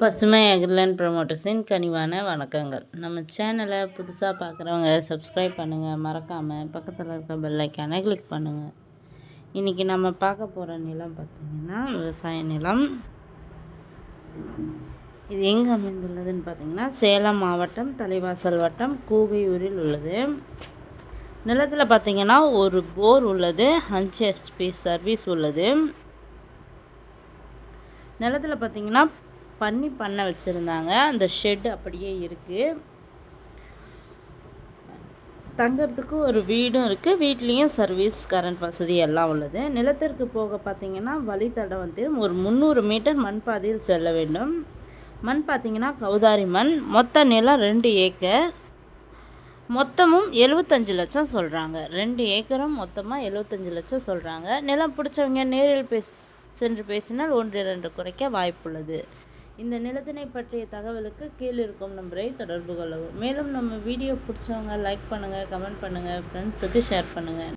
பசுமை அக்ரிலேண்ட் ப்ரமோட்டர்ஸின் கனிவான வணக்கங்கள். நம்ம சேனலை புதுசாக பார்க்குறவங்க சப்ஸ்கிரைப் பண்ணுங்கள், மறக்காமல் பக்கத்தில் இருக்க பெல் ஐக்கானை கிளிக் பண்ணுங்கள். இன்றைக்கி நம்ம பார்க்க போகிற நிலம் பார்த்திங்கன்னா விவசாய நிலம். இது எங்கே அமைந்துள்ளதுன்னு பார்த்திங்கன்னா சேலம் மாவட்டம் தலைவாசல் வட்டம் கூகையூரில் உள்ளது. நிலத்தில் பார்த்திங்கன்னா ஒரு போர் உள்ளது, 5 HP சர்வீஸ் உள்ளது. நிலத்தில் பார்த்திங்கன்னா பண்ணை வச்சுருந்தாங்க. அந்த ஷெட் அப்படியே இருக்குது. தங்கிறதுக்கு ஒரு வீடும் இருக்குது. வீட்லேயும் சர்வீஸ் கரண்ட் வசதி எல்லாம் உள்ளது. நிலத்திற்கு போக பார்த்திங்கன்னா வழித்தடம் வந்து ஒரு 300 மீட்டர் மண் பாதையில் செல்ல வேண்டும். மண் பார்த்திங்கன்னா கௌதாரி மண். மொத்த நிலம் 2 ஏக்கர். மொத்தமும் 75 லட்சம் சொல்கிறாங்க. 2 ஏக்கரும் மொத்தமாக 75 லட்சம் சொல்கிறாங்க. நிலம் பிடிச்சவங்க நேரில் சென்று பேசினால் 1-2 குறைக்க வாய்ப்புள்ளது. இந்த நிலத்தினை பற்றிய தகவலுக்கு கீழே இருக்கும் நம்பரை தொடர்பு கொள்ளவும். மேலும் நம்ம வீடியோ பிடிச்சவங்க லைக் பண்ணுங்கள், கமெண்ட் பண்ணுங்கள், ஃப்ரெண்ட்ஸுக்கு ஷேர் பண்ணுங்கள்.